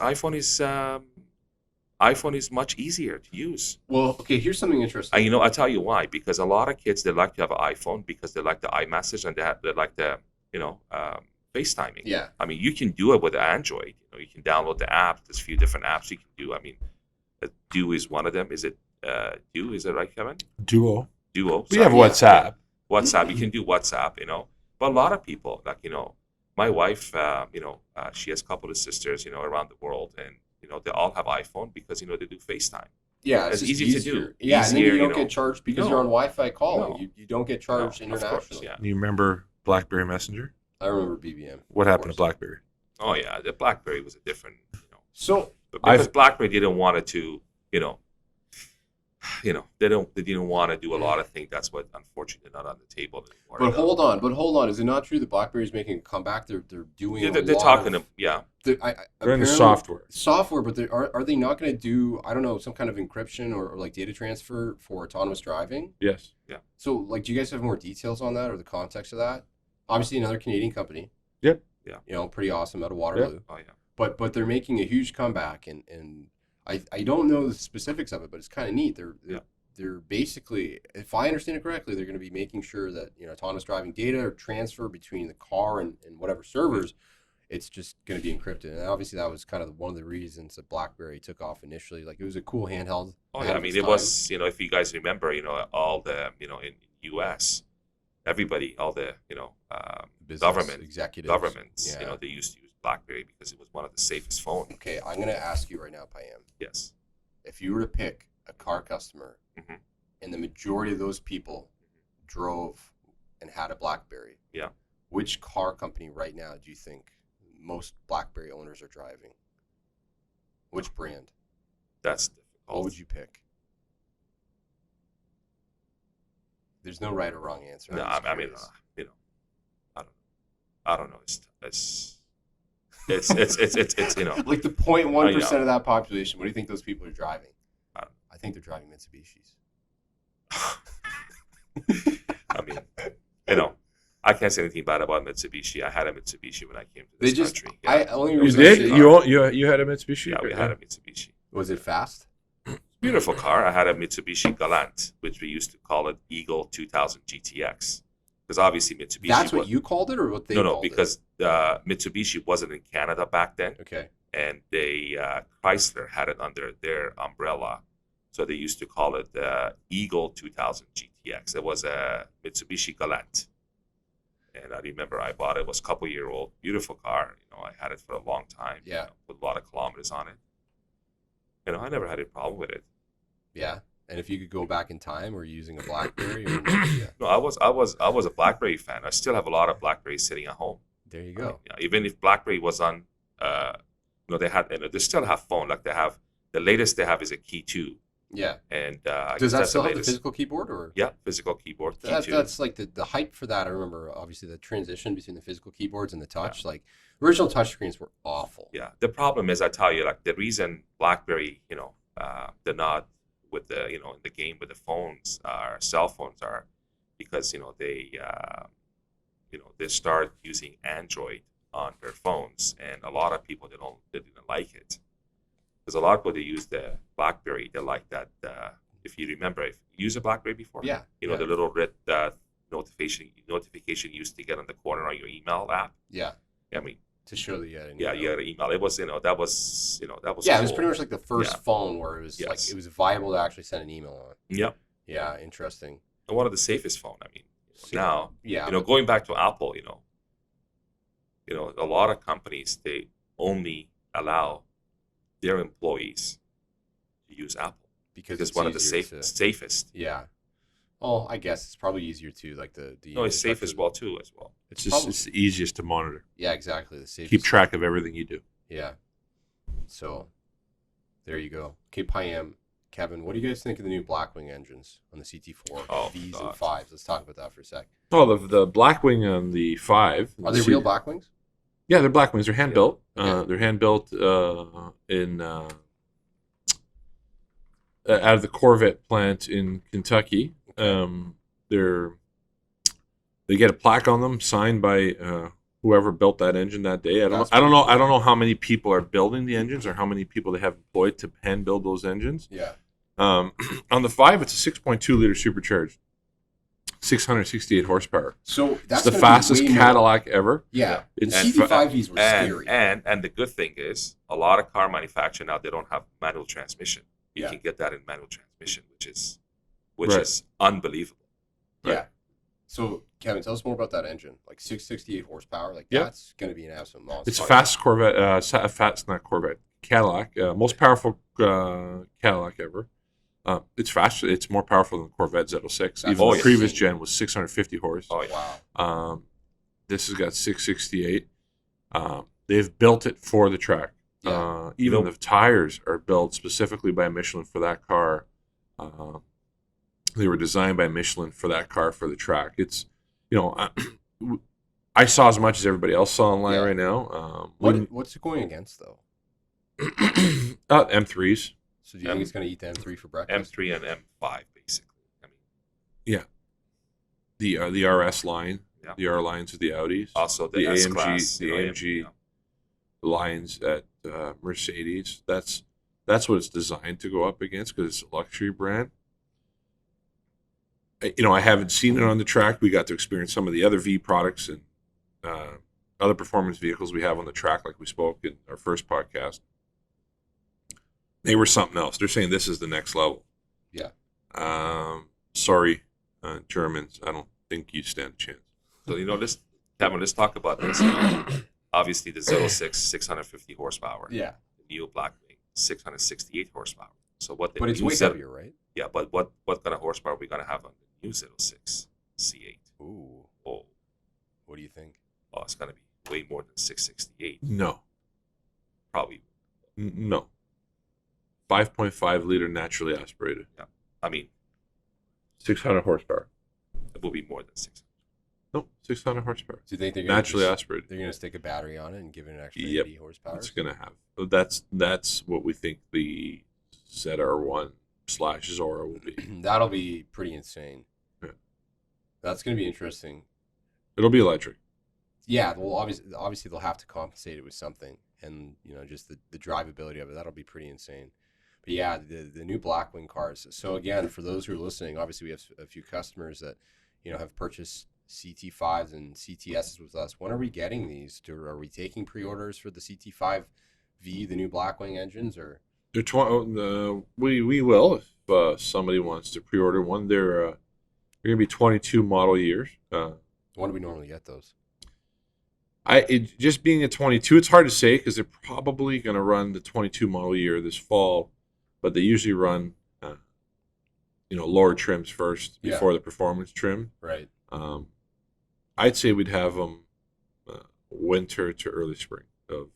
iPhone is much easier to use. Well, okay, here's something interesting. I'll tell you why. Because a lot of kids, they like to have an iPhone because they like the iMessage and they like the, FaceTiming. Yeah. I mean, you can do it with Android. You can download the app. There's a few different apps you can do. I mean, Do is one of them. Is it Do? Is it right, Kevin? Duo. Duo. We have Sorry. WhatsApp. WhatsApp. You can do WhatsApp. But a lot of people, like my wife, she has a couple of sisters, around the world, and they all have iPhone because they do FaceTime. Yeah, It's just easy to do. easier. Yeah, and then Easier, you don't get charged because No. you're on Wi-Fi calling. No. You don't get charged Of internationally. course, yeah. You remember BlackBerry Messenger? I remember BBM. What of happened to course. BlackBerry? Oh yeah, the BlackBerry was a different, So because BlackBerry didn't want it to, they didn't want to do a lot of things. That's what unfortunately not on the table anymore. But hold on. Is it not true that BlackBerry's making a comeback? They're doing. Yeah, a they're lot talking of, to, yeah. They're in the apparently- software. Software, but are they not going to do, I don't know, some kind of encryption or like data transfer for autonomous driving? Yes. So, like, do you guys have more details on that or the context of that? Obviously, another Canadian company. Yep. Yeah. Pretty awesome out of Waterloo. Oh yeah. But they're making a huge comeback, and I don't know the specifics of it, but it's kind of neat. They're basically, if I understand it correctly, they're going to be making sure that autonomous driving data or transfer between the car and whatever servers, it's just going to be encrypted. And obviously that was kind of one of the reasons that BlackBerry took off initially. Like, it was a cool handheld. Oh yeah. I mean, it was if you guys remember, all the in U.S. everybody, all the Business governments, Yeah. they used to use BlackBerry because it was one of the safest phones. Okay, I'm going to ask you right now, Payam. Yes. If you were to pick a car customer, Mhm. and the majority of those people drove and had a BlackBerry, Yeah. which car company right now do you think most BlackBerry owners are driving? Which brand? That's difficult. What would you pick? There's no right or wrong answer. No, I'm just I mean, curious. I don't know. It's like the 0.1% I know. of that population. What do you think those people are driving? I don't- I think they're driving Mitsubishis. I mean, I can't say anything bad about Mitsubishi. I had a Mitsubishi when I came to this country. Yeah. I only You reason did? I say- You had a Mitsubishi? Yeah, we had a Mitsubishi. Was it fast? Beautiful car. I had a Mitsubishi Galant, which we used to call it Eagle 2000 GTX. Because obviously Mitsubishi That's what you called it, or what they No, called because Mitsubishi wasn't in Canada back then. it? Okay. And they Chrysler had it under their umbrella. So they used to call it the Eagle 2000 GTX. It was a Mitsubishi Galant. And I remember I bought it. It was a couple-year-old, beautiful car. I had it for a long time. Yeah. With a lot of kilometers on it. I never had a problem with it. Yeah. And if you could go back in time, were you using a BlackBerry? Or yeah. No, I was a BlackBerry fan. I still have a lot of BlackBerries sitting at home. There you go. Even if BlackBerry was on, they still have phone. Like the latest they have is a Key 2. Yeah. And I Does guess that that's still the have the latest. physical keyboard, or? Yeah, physical keyboard. Key 2. That's like the hype for that. I remember obviously the transition between the physical keyboards and the touch. Like, original touchscreens were awful. Yeah. The problem is, I tell you, like the reason BlackBerry, they're not with the in the game with the phones, our cell phones are, because they start using Android on their phones, and a lot of people they didn't like it, because a lot of people they use the BlackBerry, they like that. If you remember, if you use a BlackBerry before, Yeah. the little red notification you used to get on the corner on your email app. Yeah. I mean, To show that you had an yeah, email. you had an email. It was that was Yeah, cool. it was pretty much like the first Yeah. phone where it was like Yes. it was viable to actually send an email on. Yep. Yeah, interesting. And one of the safest phone. I mean, now, Yeah. going back to Apple, a lot of companies, they only allow their employees to use Apple because it's it's one of the easier safest. Yeah. Well, I guess it's probably easier too. Like the No, it's safe as well too. It's just it's the easiest to monitor. Yeah, exactly. The safest. Keep track of everything you do. Yeah. So, there you go. Okay, Payam, Kevin, what do you guys think of the new Blackwing engines on the CT4 Oh, Vs God. and 5s? Let's talk about that for a sec. Oh, the Blackwing on the 5. Are they real Blackwings? Yeah, they're Blackwings. They're hand built. Okay. They're hand built in out of the Corvette plant in Kentucky. They get a plaque on them signed by whoever built that engine that day. I don't know how many people are building the engines or how many people they have employed to hand build those engines. Yeah. On the 5, it's a 6.2 liter supercharged, 668 horsepower. So that's It's the gonna be fast way more- Cadillac ever. Yeah. The It's CT5Vs were scary. And the good thing is, a lot of car manufacturers now, they don't have manual transmission. You Yeah. can get that in manual transmission, which Right. is unbelievable. Yeah. So, Kevin, tell us more about that engine. Like 668 horsepower. Like Yeah. that's going to be an absolute monster. It's a fast Corvette, not Corvette, Cadillac, most powerful Cadillac ever. It's faster. It's more powerful than the Corvette Z06. Even Oh, the yeah. previous gen was 650 horse. Oh, yeah. Wow. This has got 668. They've built it for the track. Yeah. Even the tires are built specifically by Michelin for that car. They were designed by Michelin for that car for the track. It's, I saw as much as everybody else saw online Yeah. right now. What's it going against, though? M3s. So do you think it's going to eat the M3 for breakfast? M3 and M5, basically. I mean, Yeah. The RS line. Yeah. The R lines of the Audis. also the The S-Class. the AMG lines at Mercedes. That's what it's designed to go up against because it's a luxury brand. I haven't seen it on the track. We got to experience some of the other V products and other performance vehicles we have on the track, like we spoke in our first podcast. They were something else. They're saying this is the next level. Yeah. Sorry, Germans. I don't think you stand a chance. So, Kevin, let's talk about this. Obviously, the 06, 650 horsepower. Yeah. The new Blackwing, 668 horsepower. So what the But it's new way heavier, right? Yeah, but what kind of horsepower are we going to have on the new 06 C8? Ooh. Oh, What do you think? it's going to be way more than 668. No. Probably. No. 5.5 liter naturally aspirated. I mean, 600 horsepower. it will be more than 600. No, 600 horsepower. Do you think they're Naturally gonna aspirated. They're going to stick a battery on it and give it an extra Yep. 80 horsepower? It's going to have. That's what we think the ZR1/Zora will be. That'll be pretty insane. Yeah. That's going to be interesting. It'll be electric. Yeah, well, obviously they'll have to compensate it with something, and just the drivability of it. That'll be pretty insane. But yeah, the new Blackwing cars. So again, for those who are listening, obviously we have a few customers that have purchased CT5s and CTSs with us. When are we getting these? Are we taking pre-orders for the CT5V, the new Blackwing engines, or? They're we will if somebody wants to pre-order one. They're going to be 22 model years. When do we normally get those? Just being a 22, it's hard to say because they're probably going to run the 22 model year this fall, but they usually run, lower trims first before the performance trim. Right. I'd say we'd have them winter to early spring of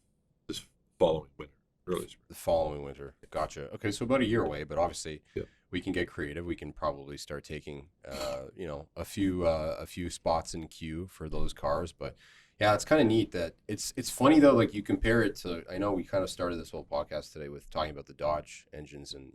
this following winter, early spring. The following winter. Gotcha. Okay, so about a year away, but obviously Yeah. we can get creative. We can probably start taking, a few spots in queue for those cars. But yeah, it's kind of neat that it's funny though. Like you compare it to, I know we kind of started this whole podcast today with talking about the Dodge engines and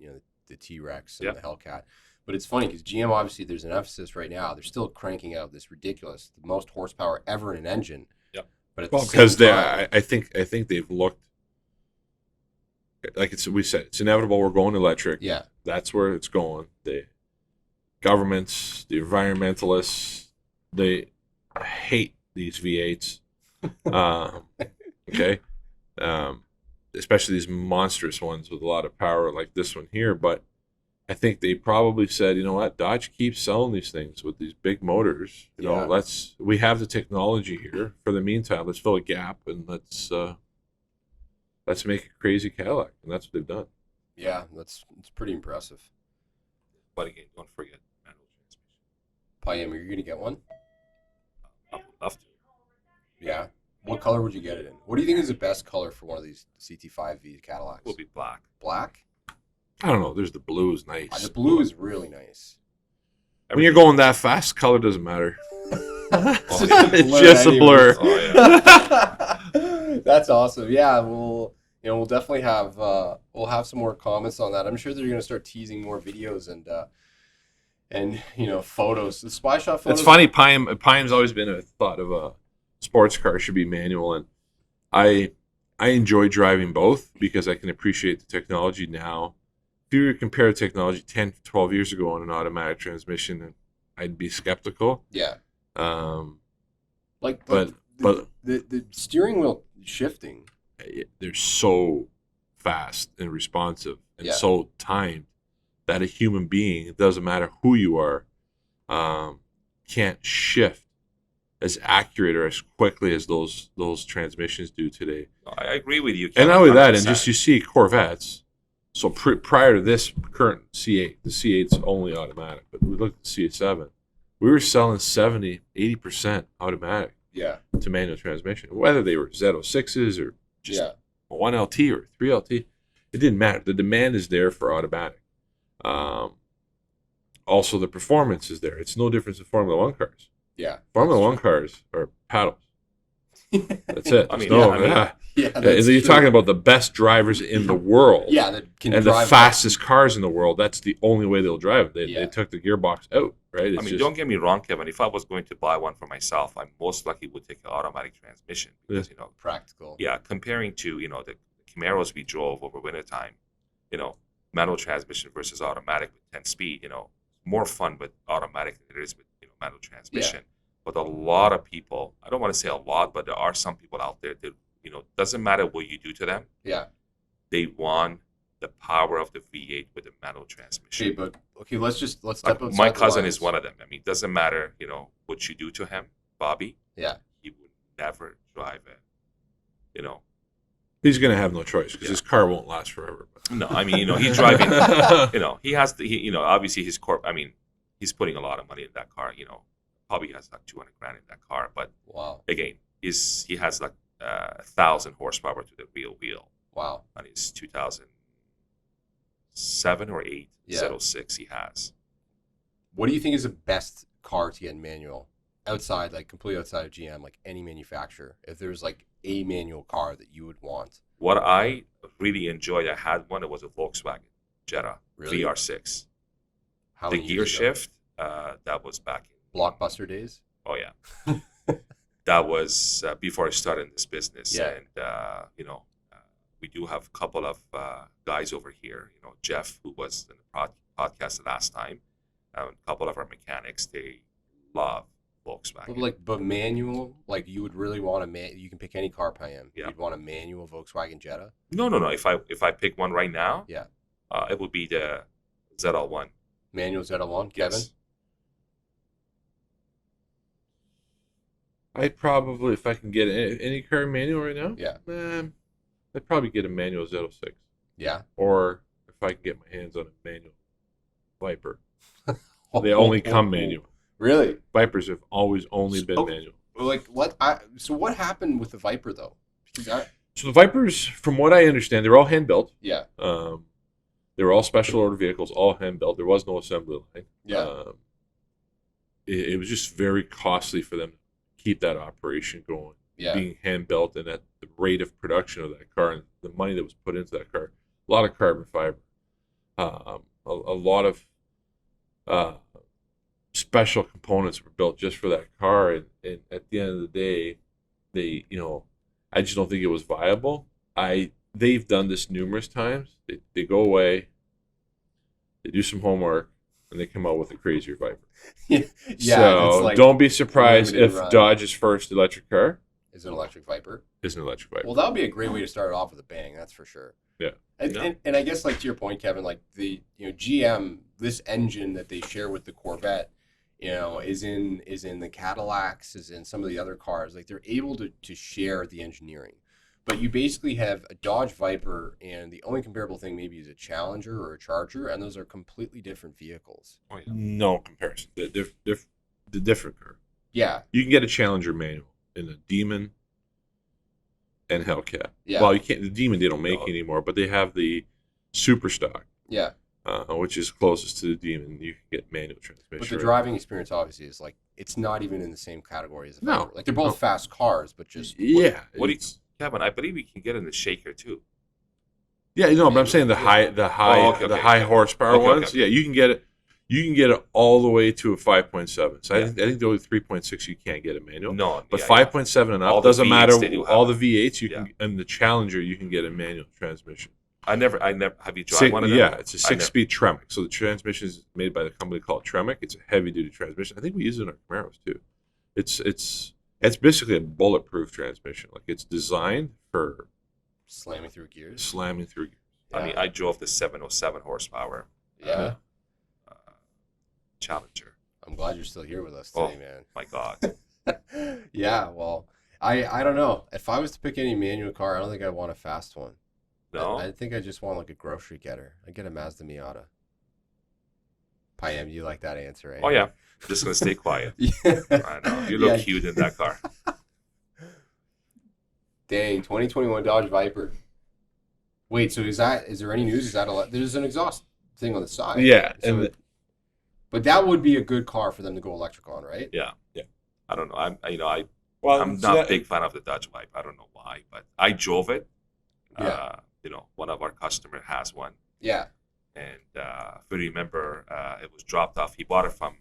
the T-Rex and the Hellcat. But it's funny because GM, obviously, there's an emphasis right now. They're still cranking out this ridiculous, the most horsepower ever in an engine. Yep. But at Well, the same because time, I think they've looked like we said, it's inevitable. We're going electric. yeah, That's where it's going. The governments, the environmentalists, they hate these V8s. Okay, especially these monstrous ones with a lot of power like this one here. But I think they probably said, you know what, Dodge keeps selling these things with these big motors. Yeah. We have the technology here. For the meantime, let's fill a gap and let's let's make a crazy Cadillac, and that's what they've done. Yeah, it's pretty impressive. But again, don't forget manual transmission. Payam, are you gonna get one? I would love to. Yeah. What color would you get it in? What do you think is the best color for one of these CT5V Cadillacs? It will be black. Black? I don't know. There's the blue is nice. The blue is really nice. When you're going that fast, color doesn't matter. It's It's just a blur. Oh yeah. That's awesome. Yeah, we'll definitely have some more comments on that. I'm sure they're gonna start teasing more videos and photos. The spy shot photos. It's funny. Payam's always been a thought of a sports car should be manual, and I enjoy driving both because I can appreciate the technology now. If you were to compare the technology 10, 12 years ago on an automatic transmission, I'd be skeptical. Yeah. But the steering wheel shifting. they're so fast and responsive and Yeah. so timed that a human being, it doesn't matter who you are, can't shift as accurate or as quickly as those transmissions do today. I agree with you. And Kevin, not only that, and 100%. just you see Corvettes. So prior to this current C8, the C8's only automatic, but we looked at the C7. We were selling 70, 80% automatic Yeah. to manual transmission, whether they were Z06s or just Yeah. a 1LT or 3LT. It didn't matter. The demand is there for automatic. Also, the performance is there. It's no difference in Formula One cars. Yeah. Formula One cars are paddles. That's it. I mean, No, yeah, I mean, yeah. Yeah. that's You're true. talking about the best drivers in the world. Yeah, that can And the drive fastest cars in the world. That's the only way they'll drive. They Yeah. took the gearbox out, right? I mean, don't get me wrong, Kevin. If I was going to buy one for myself, I most likely would take an automatic transmission because practical. yeah, comparing to the Camaros we drove over wintertime, manual transmission versus automatic with 10 speed, more fun with automatic than it is with manual transmission. But a lot of people, I don't want to say a lot, but there are some people out there that doesn't matter what you do to them, Yeah. they want the power of the V8 with the manual transmission. Let's step outside My the cousin lines. is one of them. I mean, it doesn't matter, what you do to him, Bobby. Yeah. He would never drive it. He's going to have no choice because his car won't last forever. No, I mean, he's driving. He has the. Obviously his corp. I mean, he's putting a lot of money in that car. Probably has like $200,000 in that car. But Wow. again, he has like 1,000 horsepower to the real wheel Wow. on his 2007 or 8 Yeah. Z06 he has. What do you think is the best car to get in manual? Outside, like completely outside of GM, like any manufacturer. If there's like a manual car that you would want. What I really enjoyed, I had one. It was a Volkswagen Jetta Really? VR6. How The many gear years ago? shift, that was back in. Blockbuster days? Oh yeah, that was before I started in this business, Yeah. and we do have a couple of guys over here. Jeff, who was in the podcast the last time, and a couple of our mechanics. They love Volkswagen. But manual, like you would really want you can pick any car Payam. Yeah. You'd want a manual Volkswagen Jetta. No. If I pick one right now, Yeah. it would be the ZL1. Manual ZL1, Kevin? Yes. I'd probably, if I can get any car manual right now, Yeah. I'd probably get a manual Z06. Yeah. Or if I can get my hands on a manual Viper. They only come manual. Really? Vipers have always only been Oh. manual. Like what? So what happened with the Viper though? Because So the Vipers, from what I understand, they're all hand built. yeah. They were all special order vehicles, all hand built. There was no assembly line. Yeah. It was just very costly for them to keep that operation going. Yeah. Being hand built and at the rate of production of that car and the money that was put into that car, a lot of carbon fiber, a lot of special components were built just for that car. And at the end of the day, I just don't think it was viable. They've done this numerous times. They go away, they do some homework, and they come out with a crazier Viper. Yeah. So it's like, don't be surprised limited if run. Dodge's first electric car is an electric Viper. is an electric Viper. Well, that would be a great way to start it off with a bang. That's for sure. Yeah. And I guess like to your point, Kevin, like the GM, this engine that they share with the Corvette, is in the Cadillacs, is in some of the other cars. Like they're able to share the engineering. But you basically have a Dodge Viper, and the only comparable thing maybe is a Challenger or a Charger, and those are completely different vehicles. Oh, yeah. No comparison. The different curve. Yeah, You can get a Challenger manual in a Demon and Hellcat. Yeah. Well, you can't. The Demon they don't make No. anymore, but they have the Super Stock, yeah. which is closest to the Demon. You can get manual transmission. But the right? driving experience obviously is like it's not even in the same category as a No. Viper. Like they're both fast cars, but just Yeah. What do you, it's- Kevin? I believe you can get in the shaker too. Yeah, you know, but I'm saying the high okay. horsepower Okay, ones. okay. Yeah, you can get it. You can get it all the way to a 5.7. So Yeah. I think the only 3.6 you can't get a manual. No, But yeah, 5.7 and up All the doesn't V8s matter. they do have All it. the V8s you can, and the Challenger you can get a manual transmission. I never. Have you tried one of them? Yeah, it's a I never- 6-speed Tremec. So the transmission is made by the company called Tremec. It's a heavy duty transmission. I think we use it in our Camaros too. It's basically a bulletproof transmission. Like it's designed for slamming through gears. slamming through. I mean, I drove the 707 horsepower Yeah. Challenger. I'm glad you're still here with us Oh. today, My God. man. Yeah, well, I don't know. If I was to pick any manual car, I don't think I'd want a fast one. No. I think I just want like a grocery getter. I'd get a Mazda Miata. Payam, you like that answer, eh? Oh yeah. Just gonna stay quiet. Yeah. I know. You look Yeah. cute in that car. Dang, 2021 Dodge Viper. Wait, so is there any news? Is that there's an exhaust thing on the side? Yeah, So and but that would be a good car for them to go electric on, right? Yeah. Yeah. I don't know. I'm so not that- a big fan of the Dodge Viper. I don't know why, but I drove it. Yeah. One of our customer has one, Yeah. and if you remember, it was dropped off. He bought it from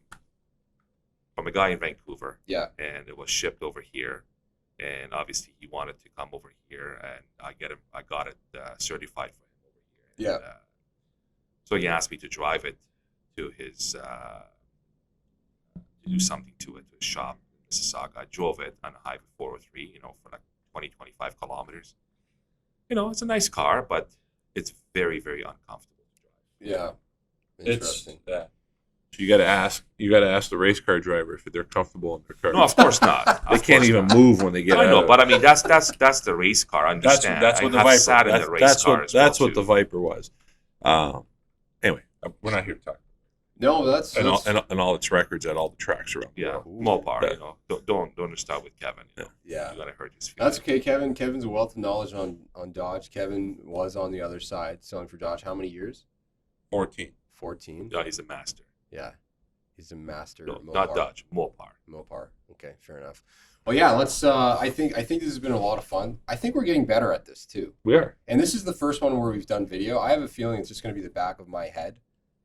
a guy in Vancouver, Yeah. and it was shipped over here. And obviously, he wanted to come over here, and I got it certified for him over here. And, Yeah. so he asked me to drive it to his to do something to his shop in Mississauga. I drove it on Highway 403, for like 20-25 kilometers. It's a nice car, but it's very, very uncomfortable to drive. Yeah. Interesting. So you got to ask the race car driver if they're comfortable in their car. No, of course not. They Of can't course even not. move when they get I out know, of but I mean that's the race car. I understand. that's what the I have Viper. sat in the race That's car what as well, that's what too. the Viper was. Anyway, we're not here to talk. No, that's And all its records at all the tracks around. the Yeah, world. Mopar. Yeah. Don't start with Kevin. yeah. You're gonna hurt his feelings. That's okay, Kevin. Kevin's a wealth of knowledge on Dodge. Kevin was on the other side selling for Dodge. How many years? 14. 14. No, he's a master. Yeah. He's a master. No, Mopar. not Dodge. Mopar. Mopar. Okay, fair enough. Well, yeah, let's I think this has been a lot of fun. I think we're getting better at this too. We are. And this is the first one where we've done video. I have a feeling it's just going to be the back of my head,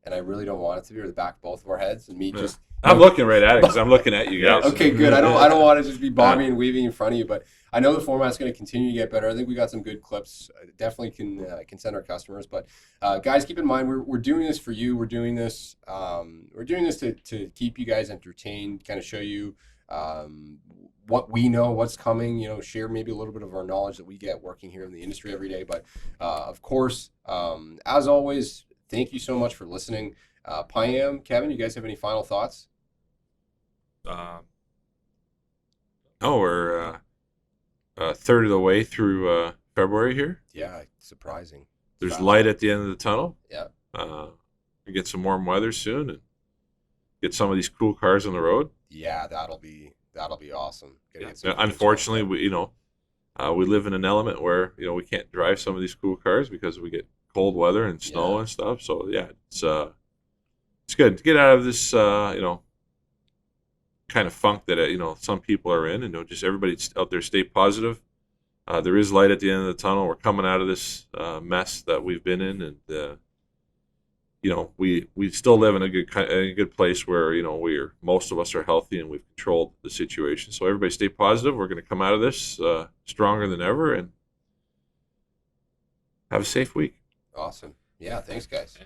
and I really don't want it to be, or the back of both of our heads, and me Yeah. just. I'm looking right at it because I'm looking at you guys. Okay, good. I don't want to just be bobbing and weaving in front of you, but I know the format's going to continue to get better. I think we got some good clips. Definitely can send our customers. But guys, keep in mind we're doing this for you. We're doing this to keep you guys entertained, kind of show you what we know, what's coming. Share maybe a little bit of our knowledge that we get working here in the industry every day. But of course, as always, thank you so much for listening. Payam, Kevin, you guys have any final thoughts? We're a third of the way through February here. Yeah, surprising. There's Fast. light at the end of the tunnel. Yeah. We get some warm weather soon and get some of these cool cars on the road. Yeah, that'll be awesome. Gotta Yeah. get some Now, unfortunately, we live in an element where we can't drive some of these cool cars because we get cold weather and snow Yeah. and stuff. So yeah, it's good to get out of this kind of funk that some people are in, and just everybody out there stay positive. There is light at the end of the tunnel. We're coming out of this mess that we've been in, and we still live in a good place where most of us are healthy and we've controlled the situation. So everybody stay positive. We're going to come out of this stronger than ever, and have a safe week. Awesome. Yeah, thanks, guys.